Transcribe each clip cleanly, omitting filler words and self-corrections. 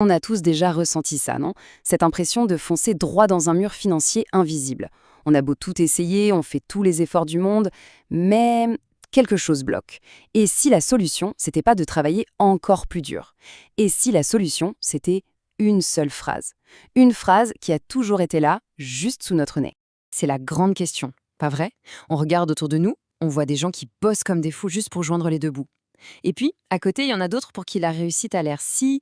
On a tous déjà ressenti ça, non? Cette impression de foncer droit dans un mur financier invisible. On a beau tout essayer, on fait tous les efforts du monde, mais quelque chose bloque. Et si la solution, c'était pas de travailler encore plus dur? Et si la solution, c'était une seule phrase? Une phrase qui a toujours été là, juste sous notre nez. C'est la grande question, pas vrai? On regarde autour de nous, on voit des gens qui bossent comme des fous juste pour joindre les deux bouts. Et puis, à côté, il y en a d'autres pour qui la réussite a l'air si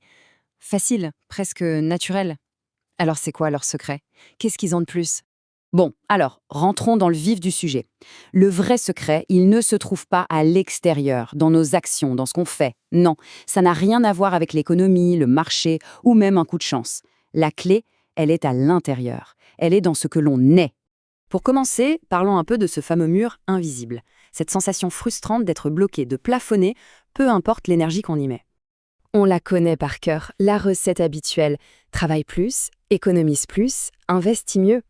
facile, presque naturel. Alors c'est quoi leur secret? Qu'est-ce qu'ils ont de plus? Bon, alors, rentrons dans le vif du sujet. Le vrai secret, il ne se trouve pas à l'extérieur, dans nos actions, dans ce qu'on fait. Non, ça n'a rien à voir avec l'économie, le marché ou même un coup de chance. La clé, elle est à l'intérieur. Elle est dans ce que l'on est. Pour commencer, parlons un peu de ce fameux mur invisible. Cette sensation frustrante d'être bloqué, de plafonner, peu importe l'énergie qu'on y met. On la connaît par cœur, la recette habituelle. Travaille plus, économise plus, investis mieux.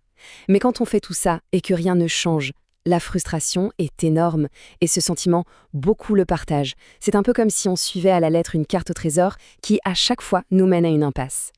Mais quand on fait tout ça et que rien ne change, la frustration est énorme et ce sentiment, beaucoup le partagent. C'est un peu comme si on suivait à la lettre une carte au trésor qui, à chaque fois, nous mène à une impasse.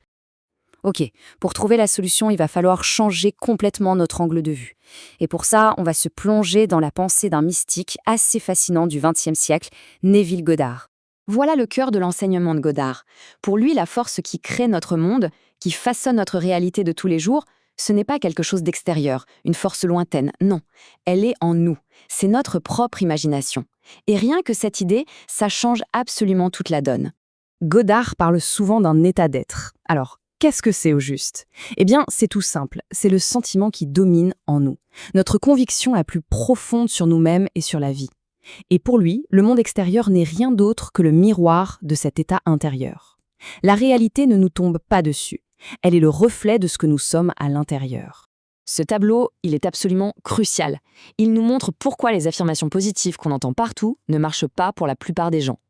Ok, pour trouver la solution, il va falloir changer complètement notre angle de vue. Et pour ça, on va se plonger dans la pensée d'un mystique assez fascinant du XXe siècle, Neville Goddard. Voilà le cœur de l'enseignement de Goddard. Pour lui, la force qui crée notre monde, qui façonne notre réalité de tous les jours, ce n'est pas quelque chose d'extérieur, une force lointaine, non. Elle est en nous. C'est notre propre imagination. Et rien que cette idée, ça change absolument toute la donne. Goddard parle souvent d'un état d'être. Alors, qu'est-ce que c'est au juste? Eh bien, c'est tout simple. C'est le sentiment qui domine en nous. Notre conviction la plus profonde sur nous-mêmes et sur la vie. Et pour lui, le monde extérieur n'est rien d'autre que le miroir de cet état intérieur. La réalité ne nous tombe pas dessus. Elle est le reflet de ce que nous sommes à l'intérieur. Ce tableau, il est absolument crucial. Il nous montre pourquoi les affirmations positives qu'on entend partout ne marchent pas pour la plupart des gens.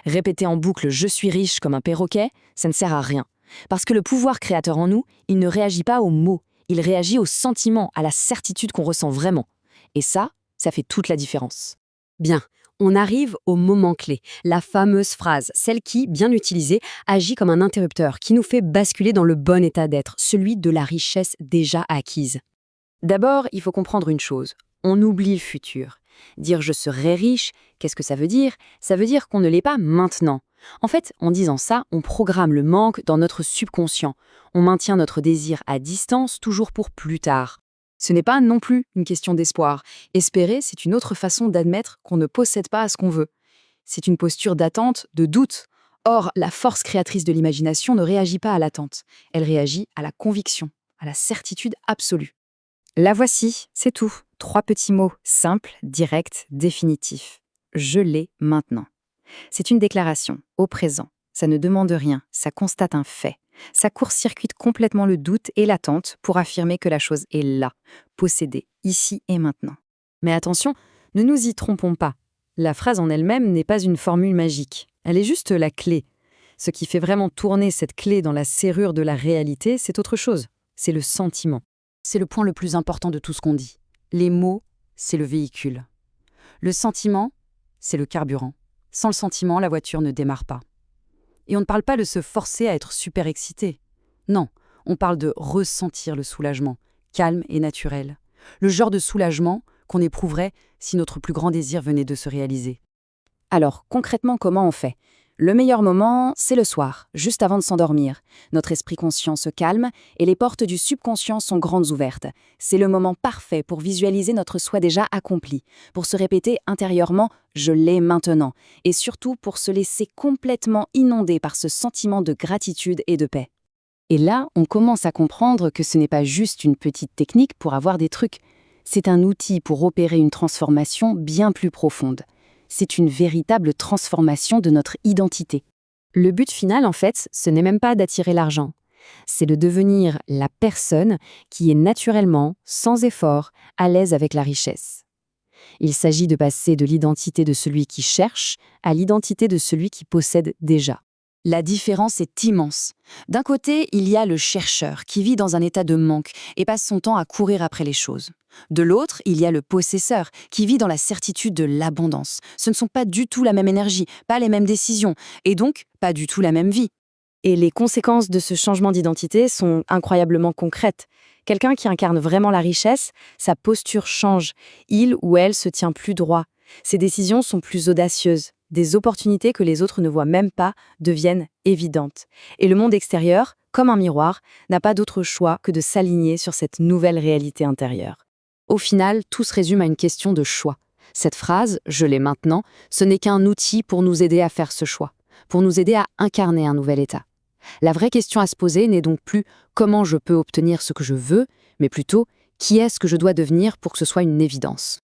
Répéter en boucle « je suis riche » comme un perroquet, ça ne sert à rien. Parce que le pouvoir créateur en nous, il ne réagit pas aux mots, il réagit aux sentiments, à la certitude qu'on ressent vraiment. Et ça fait toute la différence. Bien, on arrive au moment clé, la fameuse phrase, celle qui, bien utilisée, agit comme un interrupteur qui nous fait basculer dans le bon état d'être, celui de la richesse déjà acquise. D'abord, il faut comprendre une chose, on oublie le futur. Dire « je serai riche », qu'est-ce que ça veut dire? Ça veut dire qu'on ne l'est pas maintenant. En fait, en disant ça, on programme le manque dans notre subconscient. On maintient notre désir à distance, toujours pour plus tard. Ce n'est pas non plus une question d'espoir. Espérer, c'est une autre façon d'admettre qu'on ne possède pas ce qu'on veut. C'est une posture d'attente, de doute. Or, la force créatrice de l'imagination ne réagit pas à l'attente. Elle réagit à la conviction, à la certitude absolue. La voici, c'est tout. 3 petits mots, simples, directs, définitifs. Je l'ai maintenant. C'est une déclaration, au présent. Ça ne demande rien, ça constate un fait. Ça court-circuite complètement le doute et l'attente pour affirmer que la chose est là, possédée, ici et maintenant. Mais attention, ne nous y trompons pas. La phrase en elle-même n'est pas une formule magique. Elle est juste la clé. Ce qui fait vraiment tourner cette clé dans la serrure de la réalité, c'est autre chose. C'est le sentiment. C'est le point le plus important de tout ce qu'on dit. Les mots, c'est le véhicule. Le sentiment, c'est le carburant. Sans le sentiment, la voiture ne démarre pas. Et on ne parle pas de se forcer à être super excité. Non, on parle de ressentir le soulagement, calme et naturel. Le genre de soulagement qu'on éprouverait si notre plus grand désir venait de se réaliser. Alors, concrètement, comment on fait? Le meilleur moment, c'est le soir, juste avant de s'endormir. Notre esprit conscient se calme et les portes du subconscient sont grandes ouvertes. C'est le moment parfait pour visualiser notre soi déjà accompli, pour se répéter intérieurement « je l'ai maintenant » et surtout pour se laisser complètement inonder par ce sentiment de gratitude et de paix. Et là, on commence à comprendre que ce n'est pas juste une petite technique pour avoir des trucs. C'est un outil pour opérer une transformation bien plus profonde. C'est une véritable transformation de notre identité. Le but final, en fait, ce n'est même pas d'attirer l'argent. C'est de devenir la personne qui est naturellement, sans effort, à l'aise avec la richesse. Il s'agit de passer de l'identité de celui qui cherche à l'identité de celui qui possède déjà. La différence est immense. D'un côté, il y a le chercheur qui vit dans un état de manque et passe son temps à courir après les choses. De l'autre, il y a le possesseur qui vit dans la certitude de l'abondance. Ce ne sont pas du tout la même énergie, pas les mêmes décisions, et donc pas du tout la même vie. Et les conséquences de ce changement d'identité sont incroyablement concrètes. Quelqu'un qui incarne vraiment la richesse, sa posture change. Il ou elle se tient plus droit. Ses décisions sont plus audacieuses. Des opportunités que les autres ne voient même pas deviennent évidentes. Et le monde extérieur, comme un miroir, n'a pas d'autre choix que de s'aligner sur cette nouvelle réalité intérieure. Au final, tout se résume à une question de choix. Cette phrase, je l'ai maintenant, ce n'est qu'un outil pour nous aider à faire ce choix, pour nous aider à incarner un nouvel état. La vraie question à se poser n'est donc plus comment je peux obtenir ce que je veux, mais plutôt qui est-ce que je dois devenir pour que ce soit une évidence.